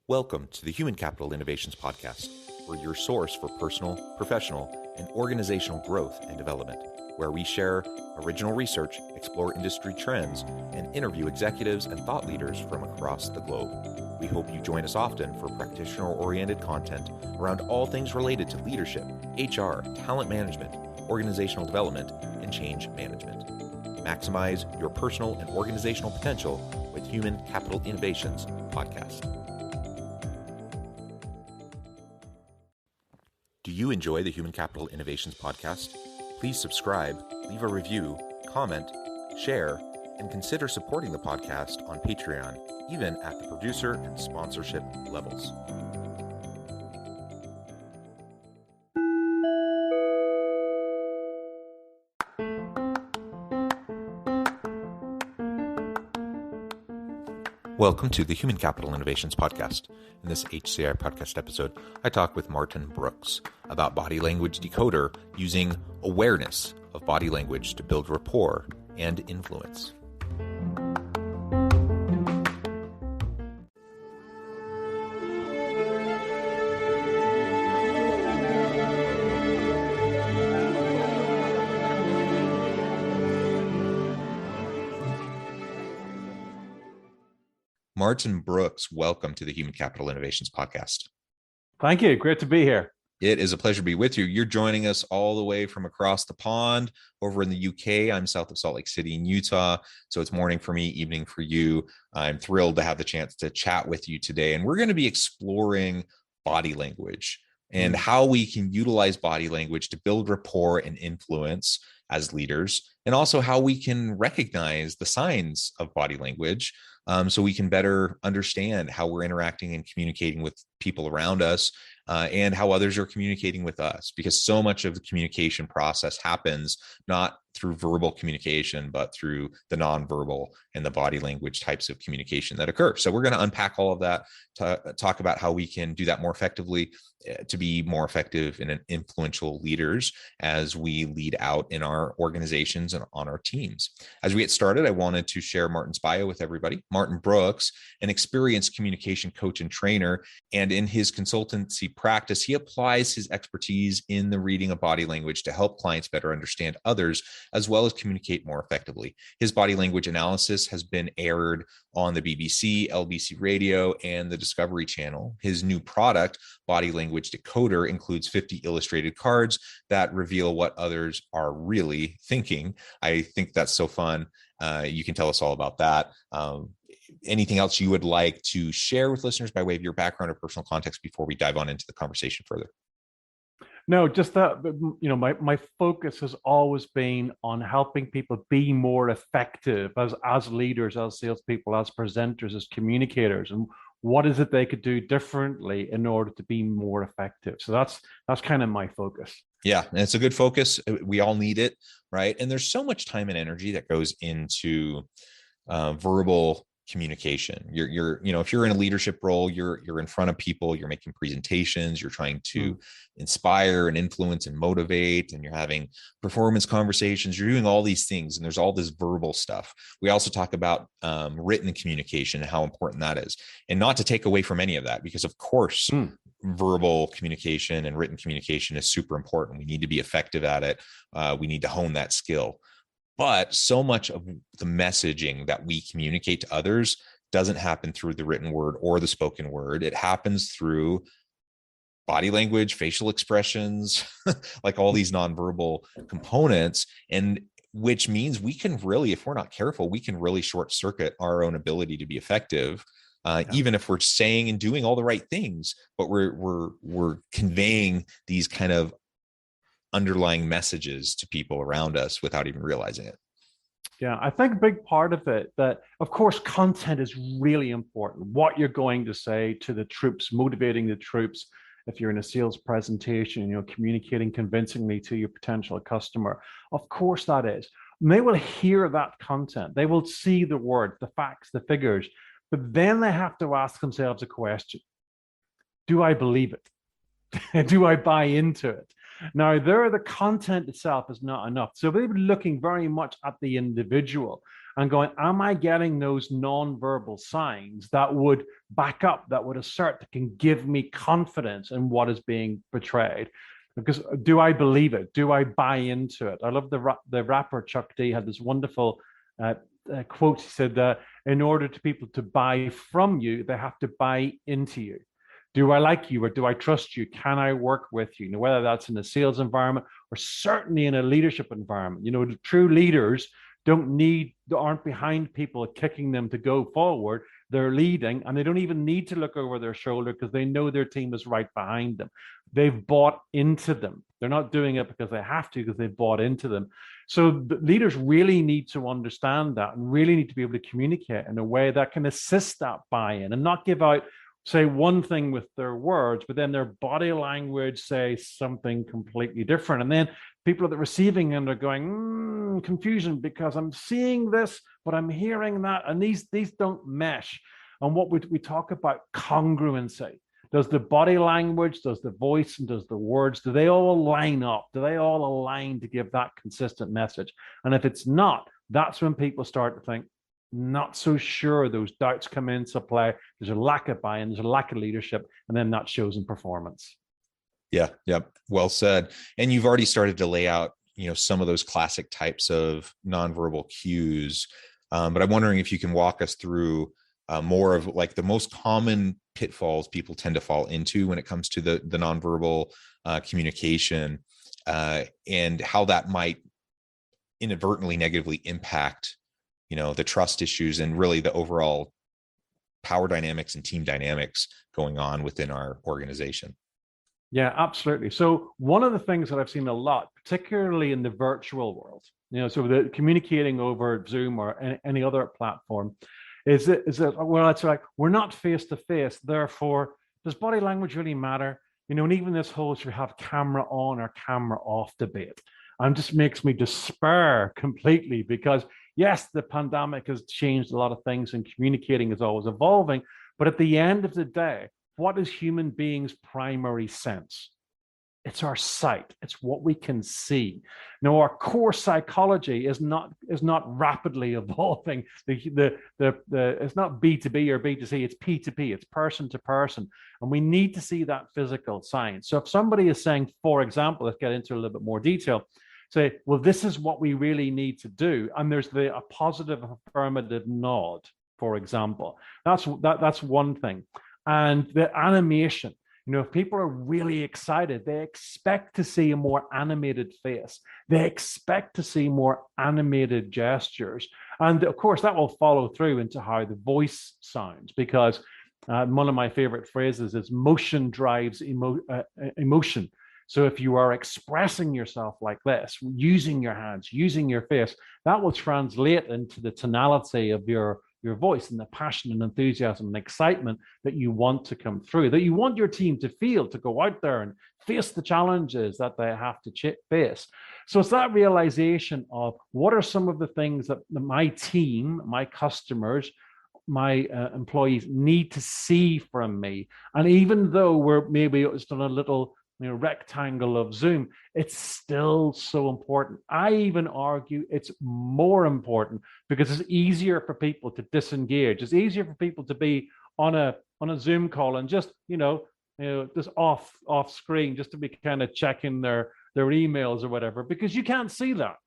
Welcome to the Human Capital Innovations Podcast. We're your source for personal, professional, and organizational growth and development, where we share original research, explore industry trends, and interview executives and thought leaders from across the globe. We hope you join us often for practitioner-oriented content around all things related to leadership, HR, talent management, organizational development, and change management. Maximize your personal and organizational potential with Human Capital Innovations Podcast. Do you enjoy the Human Capital Innovations Podcast? Please subscribe, leave a review, comment, share, and consider supporting the podcast on Patreon, even at the producer and sponsorship levels. Welcome to the Human Capital Innovations Podcast. In this HCI podcast episode, I talk with Martin Brooks about body language decoder using awareness of body language to build rapport and influence. Martin Brooks, welcome to the Human Capital Innovations Podcast. Thank you. Great to be here. It is a pleasure to be with you. You're joining us all the way from across the pond over in the UK. I'm south of Salt Lake City in Utah. So it's morning for me, evening for you. I'm thrilled to have the chance to chat with you today. And we're going to be exploring body language and how we can utilize body language to build rapport and influence as leaders, and also how we can recognize the signs of body language so we can better understand how we're interacting and communicating with people around us and how others are communicating with us, because so much of the communication process happens not through verbal communication, but through the nonverbal and the body language types of communication that occur. So we're going to unpack all of that, talk about how we can do that more effectively to be more effective and influential leaders as we lead out in our organizations and on our teams. As we get started, I wanted to share Martin's bio with everybody. Martin Brooks, an experienced communication coach and trainer, and in his consultancy practice, he applies his expertise in the reading of body language to help clients better understand others, as well as communicate more effectively. His body language analysis has been aired on the BBC, LBC Radio, and the Discovery Channel. His new product, Body Language Decoder, includes 50 illustrated cards that reveal what others are really thinking. I think that's so fun. You can tell us all about that. Anything else you would like to share with listeners by way of your background or personal context before we dive on into the conversation further? No, just that, my focus has always been on helping people be more effective as leaders, as salespeople, as presenters, as communicators, and what is it they could do differently in order to be more effective. So that's kind of my focus. Yeah, and it's a good focus. We all need it, right? And there's so much time and energy that goes into verbal communication. If you're in a leadership role, you're in front of people, you're making presentations, you're trying to inspire and influence and motivate, and you're having performance conversations, you're doing all these things, and there's all this verbal stuff. We also talk about written communication and how important that is, and not to take away from any of that, because of course, verbal communication and written communication is super important. We need to be effective at it. We need to hone that skill. But so much of the messaging that we communicate to others doesn't happen through the written word or the spoken word. It happens through body language, facial expressions, like all these nonverbal components, and which means we can really, if we're not careful, we can really short circuit our own ability to be effective. Even if we're saying and doing all the right things, but we're conveying these kind of underlying messages to people around us without even realizing it. Yeah, I think a big part of it that, of course, content is really important. What you're going to say to the troops, motivating the troops. If you're in a sales presentation, communicating convincingly to your potential customer, of course that is. And they will hear that content. They will see the words, the facts, the figures, but then they have to ask themselves a question. Do I believe it? Do I buy into it? Now, the content itself is not enough. So we're looking very much at the individual and going, am I getting those nonverbal signs that would back up, that would assert, that can give me confidence in what is being portrayed? Because do I believe it? Do I buy into it? I love the rapper Chuck D had this wonderful quote. He said that in order to people to buy from you, they have to buy into you. Do I like you, or do I trust you? Can I work with you? Whether that's in a sales environment or certainly in a leadership environment. The true leaders aren't behind people kicking them to go forward. They're leading, and they don't even need to look over their shoulder because they know their team is right behind them. They've bought into them. They're not doing it because they have to, because they've bought into them. So the leaders really need to understand that and really need to be able to communicate in a way that can assist that buy-in and not give out, say one thing with their words, but then their body language say something completely different. And then people at the receiving end are going, confusion, because I'm seeing this, but I'm hearing that. And these don't mesh. And what we talk about congruency. Does the body language, does the voice, and does the words, do they all line up? Do they all align to give that consistent message? And if it's not, that's when people start to think, not so sure. Those doubts come into play. There's a lack of buy-in, there's a lack of leadership, and then that shows in performance. Yeah. Well said. And you've already started to lay out, some of those classic types of nonverbal cues. But I'm wondering if you can walk us through more of like the most common pitfalls people tend to fall into when it comes to the nonverbal communication, and how that might inadvertently negatively impact the trust issues and really the overall power dynamics and team dynamics going on within our organization. Yeah, absolutely. So one of the things that I've seen a lot, particularly in the virtual world, so the communicating over Zoom or any other platform, is that well, it's like we're not face to face. Therefore, does body language really matter? And even this whole should we have camera on or camera off debate, and just makes me despair completely, because yes, the pandemic has changed a lot of things and communicating is always evolving. But at the end of the day, what is human beings' primary sense? It's our sight. It's what we can see. Now, our core psychology is not rapidly evolving. It's not B2B or B2C. It's P2P. It's person to person, and we need to see that physical science. So, if somebody is saying, for example, let's get into a little bit more detail. Say, well, this is what we really need to do, and there's a positive affirmative nod, for example. That's one thing, and the animation. If people are really excited, they expect to see a more animated face. They expect to see more animated gestures. And of course, that will follow through into how the voice sounds, because one of my favorite phrases is motion drives emotion. So if you are expressing yourself like this, using your hands, using your face, that will translate into the tonality of your voice and the passion and enthusiasm and excitement that you want to come through, that you want your team to feel, to go out there and face the challenges that they have to face. So it's that realization of what are some of the things that my team, my customers, my employees need to see from me. And even though we're maybe just on a little rectangle of Zoom, it's still so important. I even argue it's more important because it's easier for people to disengage. It's easier for people to be on a Zoom call and just just off screen, just to be kind of checking their emails or whatever, because you can't see that.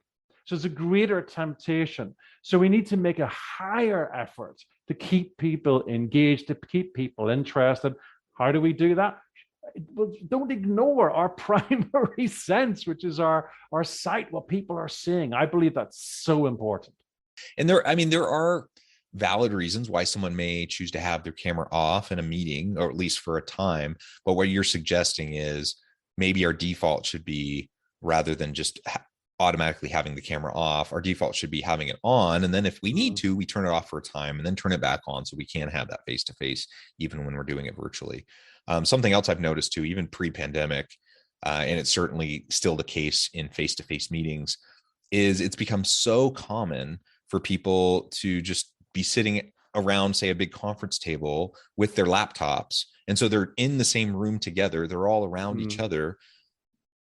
So it's a greater temptation. So we need to make a higher effort to keep people engaged, to keep people interested. How do we do that? Don't ignore our primary sense, which is our sight, what people are seeing. I believe that's so important. And there are valid reasons why someone may choose to have their camera off in a meeting, or at least for a time. But what you're suggesting is maybe our default should be, rather than just automatically having the camera off, our default should be having it on. And then if we need to, we turn it off for a time and then turn it back on, so we can have that face-to-face even when we're doing it virtually. Something else I've noticed too, even pre-pandemic, and it's certainly still the case in face-to-face meetings, is it's become so common for people to just be sitting around, say, a big conference table with their laptops. And so they're in the same room together. They're all around each other.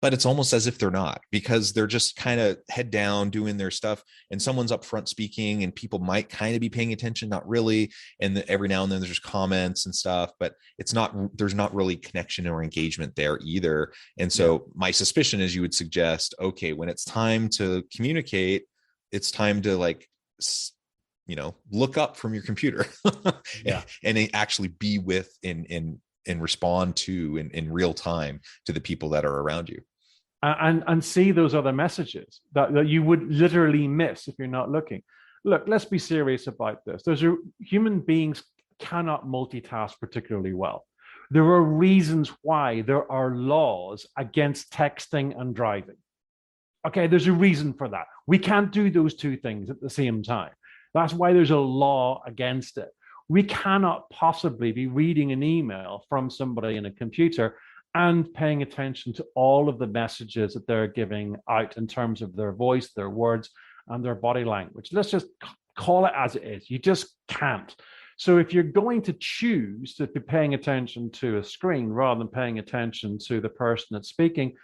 but it's almost as if they're not, because they're just kind of head down doing their stuff, and someone's up front speaking and people might kind of be paying attention, not really. And every now and then there's comments and stuff, but there's not really connection or engagement there either. And so my suspicion is you would suggest, okay, when it's time to communicate, it's time to look up from your computer and actually be with and respond to in real time to the people that are around you. And see those other messages that you would literally miss if you're not looking. Look, let's be serious about this. Human beings cannot multitask particularly well. There are reasons why there are laws against texting and driving. Okay, there's a reason for that. We can't do those two things at the same time. That's why there's a law against it. We cannot possibly be reading an email from somebody in a computer and paying attention to all of the messages that they're giving out in terms of their voice, their words, and their body language. Let's just call it as it is. You just can't. So if you're going to choose to be paying attention to a screen rather than paying attention to the person that's speaking,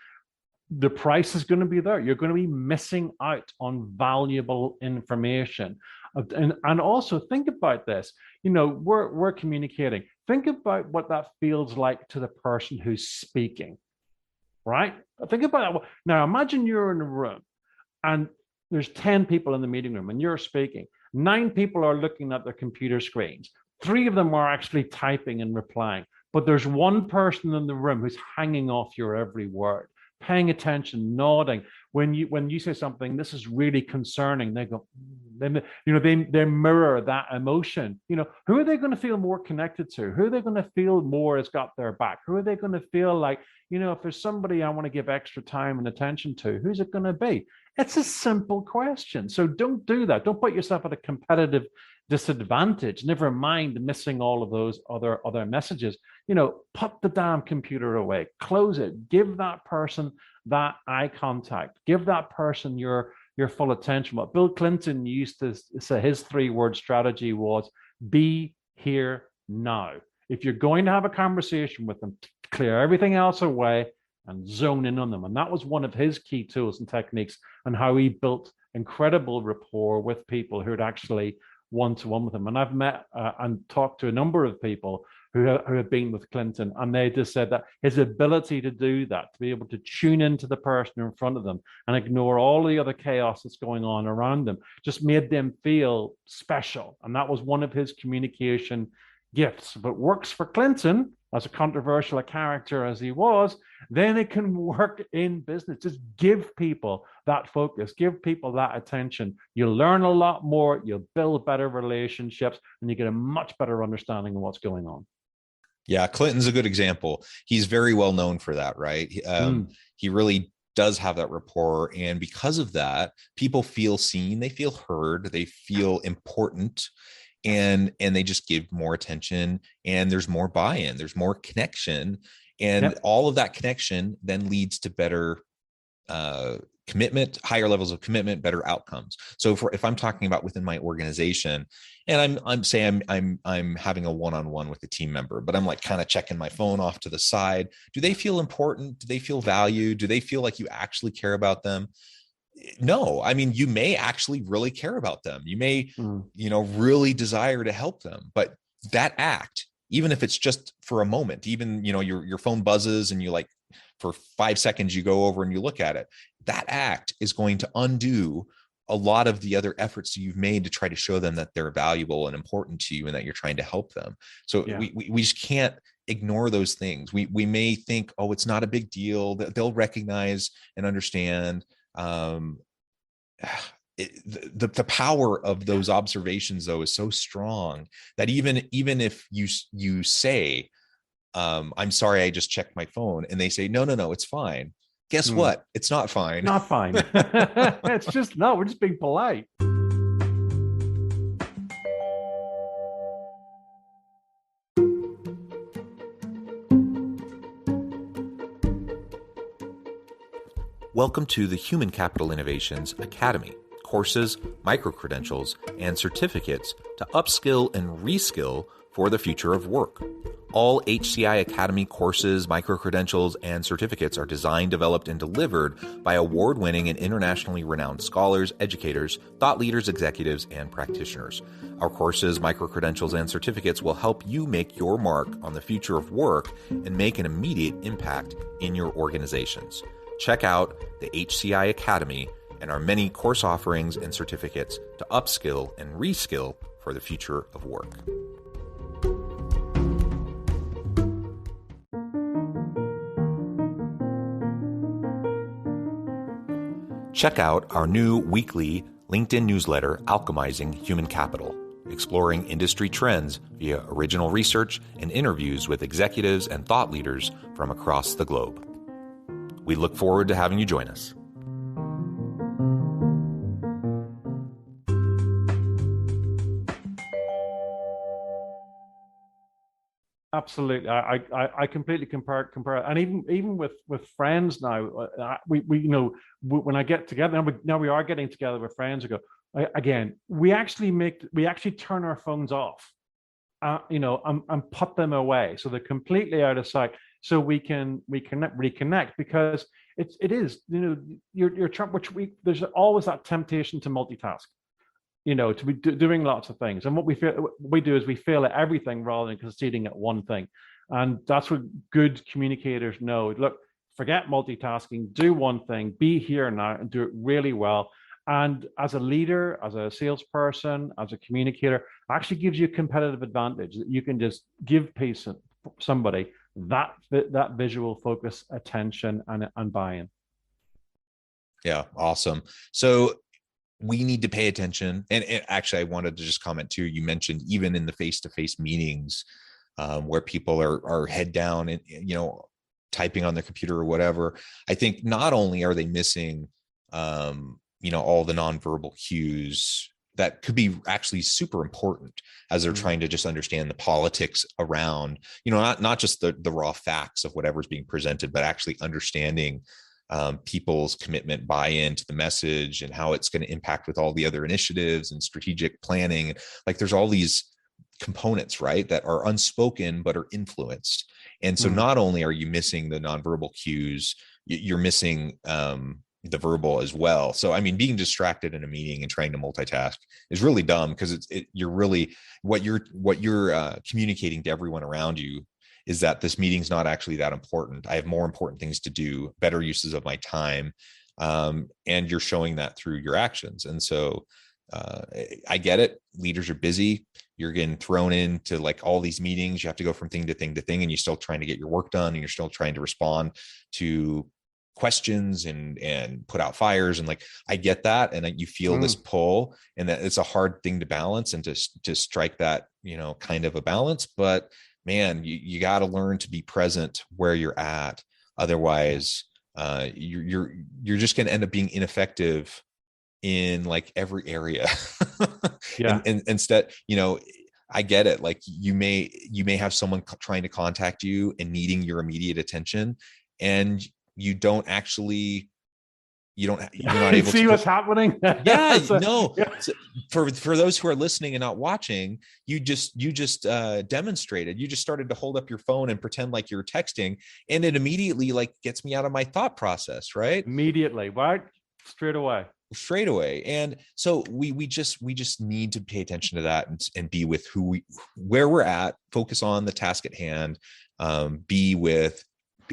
the price is going to be there. You're going to be missing out on valuable information. And also think about this. We're communicating. Think about what that feels like to the person who's speaking, right? Think about that. Now, imagine you're in a room and there's 10 people in the meeting room and you're speaking. 9 people are looking at their computer screens. 3 of them are actually typing and replying. But there's one person in the room who's hanging off your every word, paying attention, nodding. When you say something, this is really concerning, they go, they mirror that emotion. Who are they going to feel more connected to? Who are they going to feel more has got their back? Who are they going to feel like, if there's somebody I want to give extra time and attention to, who's it going to be? It's a simple question. So don't do that. Don't put yourself at a competitive disadvantage. Never mind missing all of those other messages. Put the damn computer away, close it, give that person that eye contact, give that person your full attention. What Bill Clinton used to say, his 3-word strategy was be here now. If you're going to have a conversation with them, clear everything else away and zone in on them. And that was one of his key tools and techniques and how he built incredible rapport with people who had actually one-to-one with him. And I've met and talked to a number of people who have been with Clinton, and they just said that his ability to do that, to be able to tune into the person in front of them and ignore all the other chaos that's going on around them, just made them feel special. And that was one of his communication gifts. If it works for Clinton, as a controversial a character as he was, then it can work in business. Just give people that focus, give people that attention. You'll learn a lot more, you'll build better relationships, and you get a much better understanding of what's going on. Yeah, Clinton's a good example. He's very well known for that, right? He really does have that rapport. And because of that, people feel seen, they feel heard, they feel important. And they just give more attention, and there's more buy-in, there's more connection, and all of that connection then leads to better commitment, higher levels of commitment, better outcomes. So if I'm talking about within my organization, and I'm having a one-on-one with a team member, but I'm like kind of checking my phone off to the side. Do they feel important? Do they feel valued? Do they feel like you actually care about them? No, I mean, you may actually really care about them. You may, really desire to help them, but that act, even if it's just for a moment, even, your phone buzzes and you like for 5 seconds, you go over and you look at it. That act is going to undo a lot of the other efforts you've made to try to show them that they're valuable and important to you and that you're trying to help them. So we just can't ignore those things. We may think, oh, it's not a big deal, that they'll recognize and understand. The power of those observations, though, is so strong that even if you say, I'm sorry, I just checked my phone, and they say, no, it's fine. Guess what? It's not fine. Not fine. It's just, no, we're just being polite. Welcome to the Human Capital Innovations Academy. Courses, micro-credentials, and certificates to upskill and reskill for the future of work. All HCI Academy courses, micro-credentials, and certificates are designed, developed, and delivered by award-winning and internationally renowned scholars, educators, thought leaders, executives, and practitioners. Our courses, micro-credentials, and certificates will help you make your mark on the future of work and make an immediate impact in your organizations. Check out the HCI Academy and our many course offerings and certificates to upskill and reskill for the future of work. Check out our new weekly LinkedIn newsletter, Alchemizing Human Capital, exploring industry trends via original research and interviews with executives and thought leaders from across the globe. We look forward to having you join us. Absolutely, I completely compare, and even with friends now, we when I get together now, we are getting together with friends. Again, we actually turn our phones off, and put them away so they're completely out of sight, so we can reconnect, because it is you're there's always that temptation to multitask, to be doing lots of things. And what we do is we fail at everything rather than succeeding at one thing. And that's what good communicators know. Look, forget multitasking, do one thing, be here now and do it really well. And as a leader, as a salesperson, as a communicator, actually gives you a competitive advantage that you can just give somebody that visual focus, attention, and buy-in. Yeah, awesome. So we need to pay attention. And actually, I wanted to just comment too. You mentioned even in the face-to-face meetings where people are head down and, typing on their computer or whatever. I think not only are they missing, all the nonverbal cues that could be actually super important as they're trying to just understand the politics around, not just the raw facts of whatever's being presented, but actually understanding people's commitment, buy-in to the message, and how it's going to impact with all the other initiatives and strategic planning. Like there's all these components, right, that are unspoken but are influenced. And so not only are you missing the nonverbal cues, you're missing the verbal as well. So I mean, being distracted in a meeting and trying to multitask is really dumb, because you're really what you're communicating to everyone around you is that this meeting's not actually that important. I have more important things to do, better uses of my time. And you're showing that through your actions. And so I get it. Leaders are busy. You're getting thrown into like all these meetings. You have to go from thing to thing to thing, and you're still trying to get your work done, and you're still trying to respond to questions and put out fires. And like, I get that. And you feel this pull, and that it's a hard thing to balance and to strike that, kind of a balance. But man, you got to learn to be present where you're at. Otherwise, you're just going to end up being ineffective in like every area. Yeah. and instead, I get it. Like you may have someone trying to contact you and needing your immediate attention, and you're not able see to what's happening. Yeah, no. So for those who are listening and not watching, you just demonstrated. You just started to hold up your phone and pretend like you're texting, and it immediately like gets me out of my thought process, right? Immediately, right? Straight away. And so we just need to pay attention to that and be with where we're at, focus on the task at hand, be with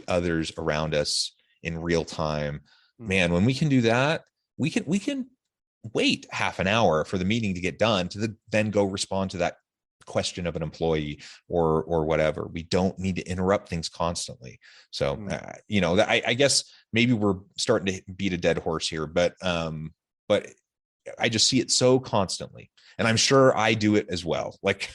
others around us in real time. Man, when we can do that, we can wait half an hour for the meeting to get done then go respond to that question of an employee or whatever. We don't need to interrupt things constantly. So, I guess maybe we're starting to beat a dead horse here, but I just see it so constantly. And I'm sure I do it as well. Like,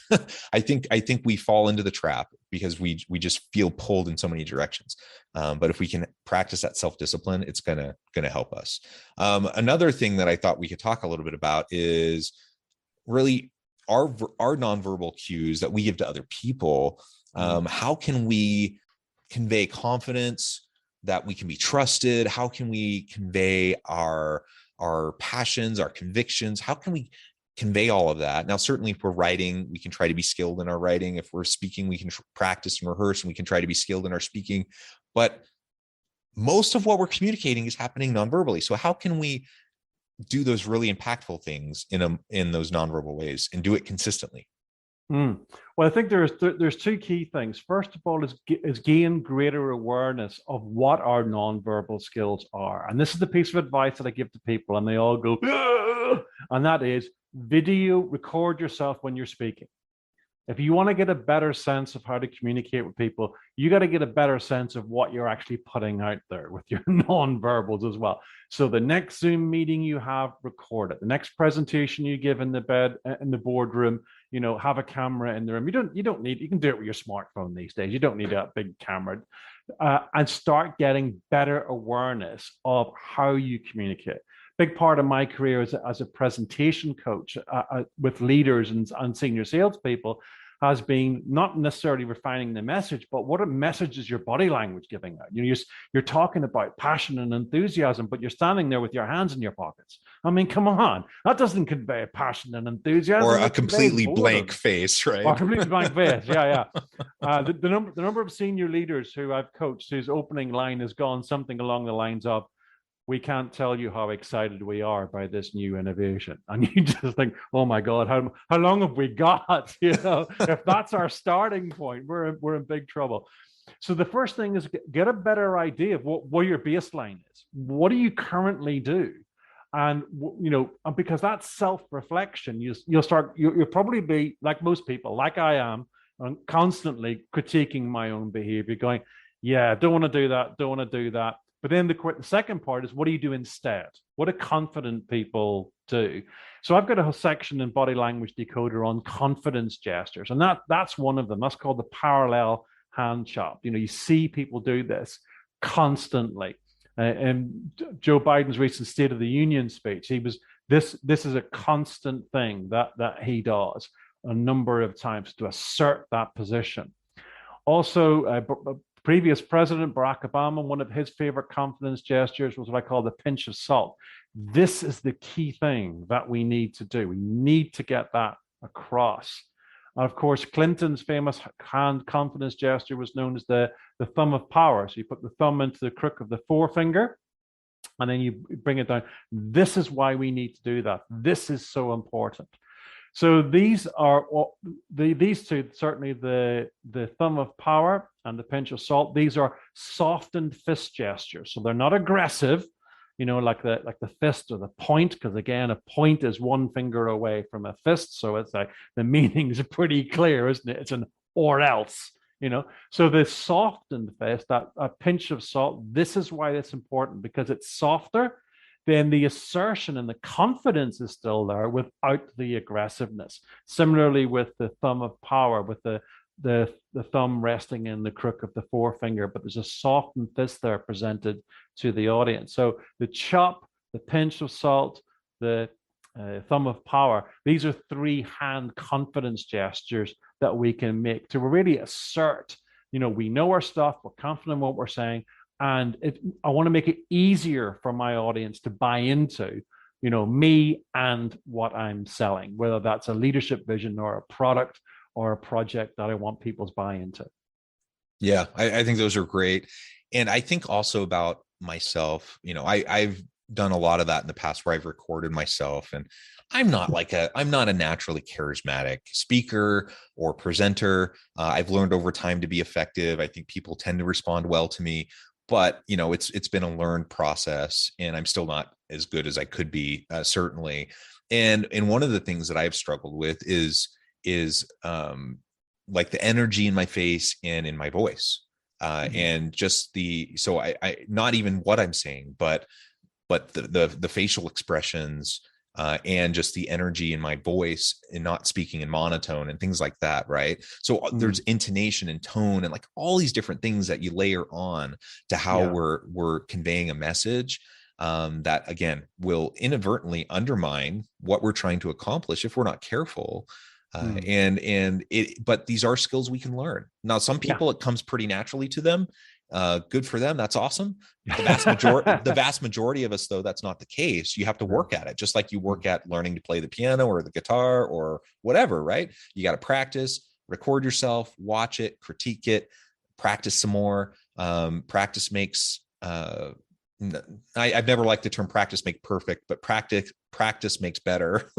I think we fall into the trap because we just feel pulled in so many directions. But if we can practice that self-discipline, it's gonna help us. Another thing that I thought we could talk a little bit about is really our nonverbal cues that we give to other people. How can we convey confidence, that we can be trusted? How can we convey our passions, our convictions? How can we convey all of that. Now, certainly if we're writing, we can try to be skilled in our writing. If we're speaking, we can practice and rehearse, and we can try to be skilled in our speaking. But most of what we're communicating is happening nonverbally. So how can we do those really impactful things in those nonverbal ways and do it consistently? Mm. Well, I think there's two key things. First of all, is gain greater awareness of what our nonverbal skills are, and this is the piece of advice that I give to people, and they all go, "Ugh!" And that is record yourself when you're speaking. If you want to get a better sense of how to communicate with people, you got to get a better sense of what you're actually putting out there with your nonverbals as well. So the next Zoom meeting you have, record it. The next presentation you give in the boardroom, have a camera in the room. You can do it with your smartphone these days. You don't need a big camera. And start getting better awareness of how you communicate. Big part of my career as a presentation coach with leaders and senior salespeople has been not necessarily refining the message, but what message is your body language giving out? You're talking about passion and enthusiasm, but you're standing there with your hands in your pockets. I mean, come on, that doesn't convey passion and enthusiasm. Or a completely blank face, right? Or a completely blank face, yeah. The number of senior leaders who I've coached whose opening line has gone something along the lines of, "We can't tell you how excited we are by this new innovation." And you just think, oh my God, how long have we got? If that's our starting point, we're in big trouble. So the first thing is get a better idea of what your baseline is. What do you currently do? And because that's self-reflection, you'll probably be like most people, like I am, constantly critiquing my own behavior, going, yeah, don't want to do that. But then the second part is, what do you do instead? What do confident people do? So I've got a whole section in Body Language Decoder on confidence gestures, and that's one of them. That's called the parallel hand chop. You see people do this constantly. And Joe Biden's recent State of the Union speech, this is a constant thing that he does a number of times to assert that position. Also, previous President Barack Obama, one of his favorite confidence gestures was what I call the pinch of salt. This is the key thing that we need to do. We need to get that across. And of course, Clinton's famous hand confidence gesture was known as the thumb of power. So you put the thumb into the crook of the forefinger, and then you bring it down. This is why we need to do that. This is so important. So these two, certainly the thumb of power and the pinch of salt, these are softened fist gestures. So they're not aggressive, like the fist or the point, because again, a point is one finger away from a fist. So it's like the meanings are pretty clear, isn't it? It's an or else, So the softened fist, that a pinch of salt, this is why it's important, because it's softer. Then the assertion and the confidence is still there without the aggressiveness. Similarly with the thumb of power, with the thumb resting in the crook of the forefinger, but there's a softened fist there presented to the audience. So the chop, the pinch of salt, the thumb of power, these are three hand confidence gestures that we can make to really assert, we know our stuff, we're confident in what we're saying, and I want to make it easier for my audience to buy into, me and what I'm selling, whether that's a leadership vision or a product or a project that I want people to buy into. Yeah, I think those are great. And I think also about myself, I've done a lot of that in the past where I've recorded myself, and I'm not a naturally charismatic speaker or presenter. I've learned over time to be effective. I think people tend to respond well to me, but it's been a learned process, and I'm still not as good as I could be, certainly. And one of the things that I've struggled with is like the energy in my face and in my voice, and just I not even what I'm saying, but the facial expressions, and just the energy in my voice and not speaking in monotone and things like that. Right. So there's intonation and tone and like all these different things that you layer on to how we're conveying a message, that again will inadvertently undermine what we're trying to accomplish if we're not careful. But these are skills we can learn. Now, some people, it comes pretty naturally to them. Good for them. That's awesome. The vast majority of us, though, that's not the case. You have to work at it, just like you work at learning to play the piano or the guitar or whatever, right? You got to practice, record yourself, watch it, critique it, practice some more. Practice makes, I've never liked the term practice make perfect, but practice makes better.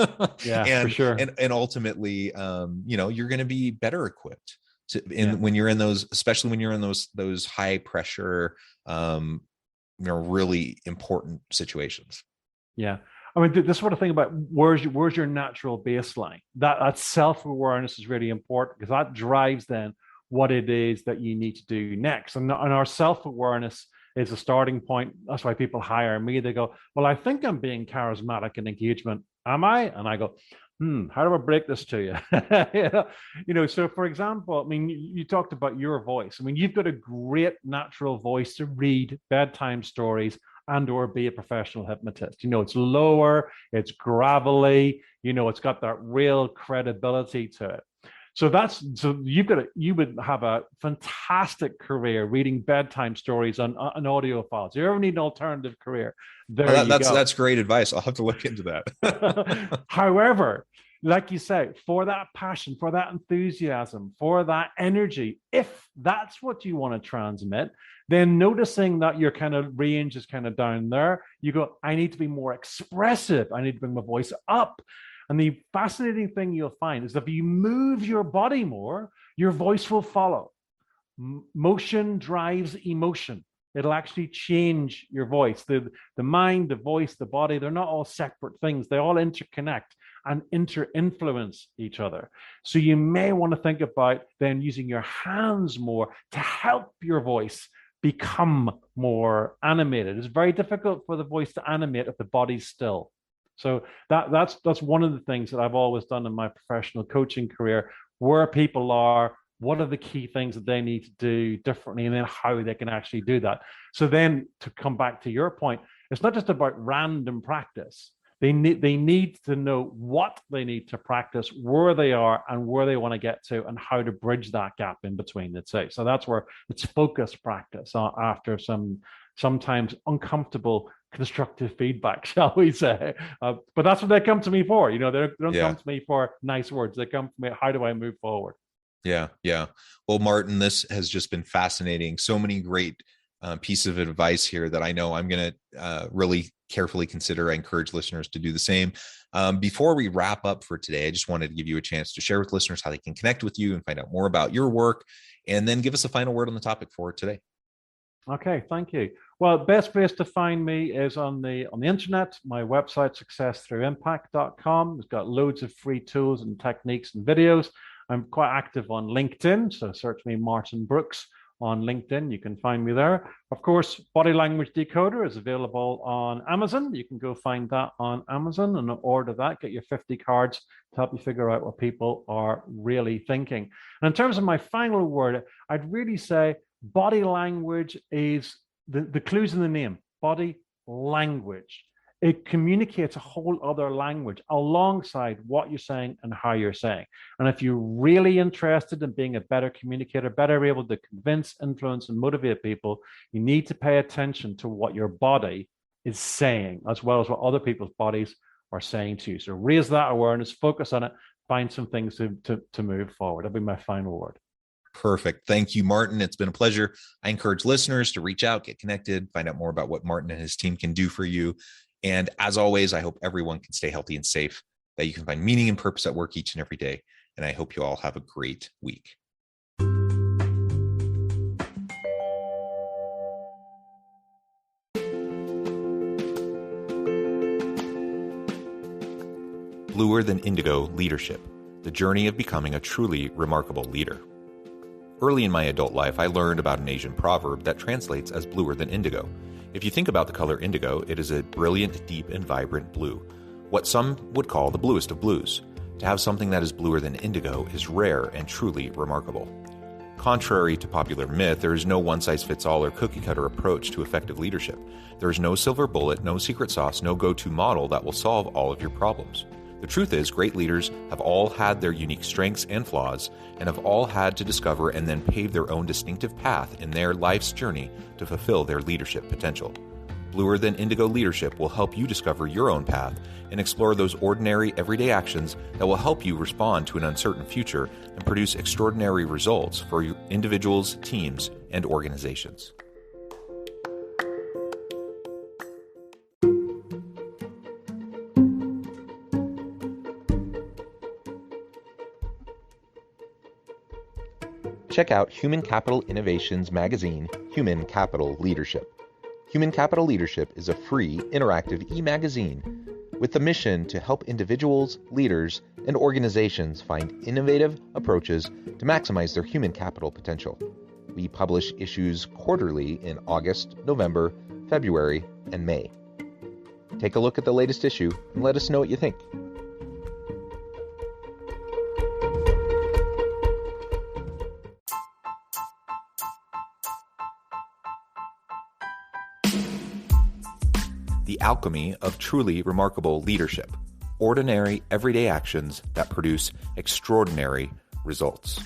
Yeah, for sure. And ultimately, you're going to be better equipped when you're in those, especially when you're in those high pressure, really important situations. Yeah. I mean, this sort of thing about where's your natural baseline. That self-awareness is really important, because that drives then what it is that you need to do next. And our self-awareness is a starting point. That's why people hire me. They go, well, I think I'm being charismatic in engagement. Am I? And I go, how do I break this to you? So for example, I mean, you talked about your voice. I mean, you've got a great natural voice to read bedtime stories and or be a professional hypnotist. It's lower, it's gravelly, it's got that real credibility to it. So you would have a fantastic career reading bedtime stories on audio files. You ever need an alternative career? That's great advice. I'll have to look into that. However, like you say, for that passion, for that enthusiasm, for that energy, if that's what you want to transmit, then noticing that your kind of range is kind of down there, you go, I need to be more expressive. I need to bring my voice up. And the fascinating thing you'll find is that if you move your body more, your voice will follow. Motion drives emotion. It'll actually change your voice. The mind, the voice, the body, they're not all separate things. They all interconnect and inter-influence each other. So you may want to think about then using your hands more to help your voice become more animated. It's very difficult for the voice to animate if the body's still. So that's one of the things that I've always done in my professional coaching career, where people are, what are the key things that they need to do differently, and then how they can actually do that. So then to come back to your point, it's not just about random practice. They need to know what they need to practice, where they are and where they want to get to, and how to bridge that gap in between the two. So that's where it's focused practice after sometimes uncomfortable constructive feedback, shall we say. But that's what they come to me for. They don't come to me for nice words. They come to me, how do I move forward? Yeah. Well, Martin, this has just been fascinating. So many great pieces of advice here that I know I'm going to really carefully consider. I encourage listeners to do the same. Before we wrap up for today, I just wanted to give you a chance to share with listeners how they can connect with you and find out more about your work, and then give us a final word on the topic for today. Okay, thank you. Well, best place to find me is on the internet. My website, successthroughimpact.com. It's got loads of free tools and techniques and videos. I'm quite active on LinkedIn, so search me Martin Brooks on LinkedIn. You can find me there. Of course, Body Language Decoder is available on Amazon. You can go find that on Amazon and order that. Get your 50 cards to help you figure out what people are really thinking. And in terms of my final word, I'd really say body language is the clues in the name. Body language. It communicates a whole other language alongside what you're saying and how you're saying. And if you're really interested in being a better communicator, better able to convince, influence, and motivate people, you need to pay attention to what your body is saying, as well as what other people's bodies are saying to you. So raise that awareness, focus on it, find some things to move forward. That'll be my final word. Perfect. Thank you, Martin. It's been a pleasure. I encourage listeners to reach out, get connected, find out more about what Martin and his team can do for you. And as always, I hope everyone can stay healthy and safe, that you can find meaning and purpose at work each and every day. And I hope you all have a great week. Bluer Than Indigo Leadership, the journey of becoming a truly remarkable leader. Early in my adult life, I learned about an Asian proverb that translates as bluer than indigo. If you think about the color indigo, it is a brilliant, deep, and vibrant blue, what some would call the bluest of blues. To have something that is bluer than indigo is rare and truly remarkable. Contrary to popular myth, there is no one-size-fits-all or cookie-cutter approach to effective leadership. There is no silver bullet, no secret sauce, no go-to model that will solve all of your problems. The truth is, great leaders have all had their unique strengths and flaws, and have all had to discover and then pave their own distinctive path in their life's journey to fulfill their leadership potential. Bluer Than Indigo Leadership will help you discover your own path and explore those ordinary, everyday actions that will help you respond to an uncertain future and produce extraordinary results for individuals, teams, and organizations. Check out Human Capital Innovations magazine, Human Capital Leadership. Human Capital Leadership is a free, interactive e-magazine with the mission to help individuals, leaders, and organizations find innovative approaches to maximize their human capital potential. We publish issues quarterly in August, November, February, and May. Take a look at the latest issue and let us know what you think. The alchemy of truly remarkable leadership. Ordinary, everyday actions that produce extraordinary results.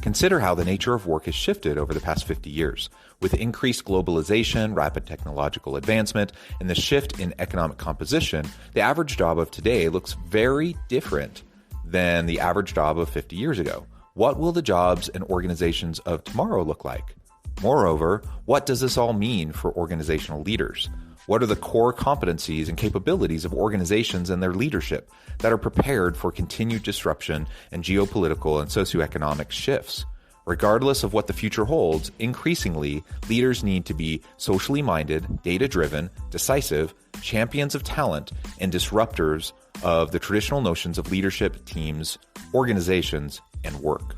Consider how the nature of work has shifted over the past 50 years. With increased globalization, rapid technological advancement, and the shift in economic composition, the average job of today looks very different than the average job of 50 years ago. What will the jobs and organizations of tomorrow look like? Moreover, what does this all mean for organizational leaders? What are the core competencies and capabilities of organizations and their leadership that are prepared for continued disruption and geopolitical and socioeconomic shifts? Regardless of what the future holds, increasingly, leaders need to be socially minded, data-driven, decisive, champions of talent, and disruptors of the traditional notions of leadership, teams, organizations, and work.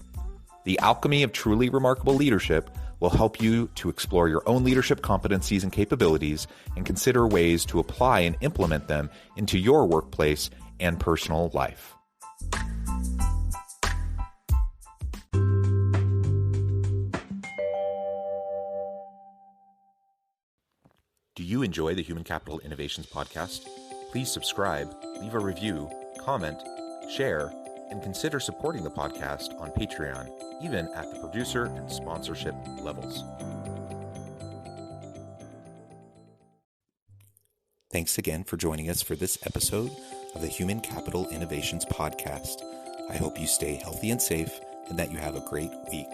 The alchemy of truly remarkable leadership will help you to explore your own leadership competencies and capabilities and consider ways to apply and implement them into your workplace and personal life. Do you enjoy the Human Capital Innovations podcast? Please subscribe, leave a review, comment, share, and consider supporting the podcast on Patreon, even at the producer and sponsorship levels. Thanks again for joining us for this episode of the Human Capital Innovations podcast. I hope you stay healthy and safe and that you have a great week.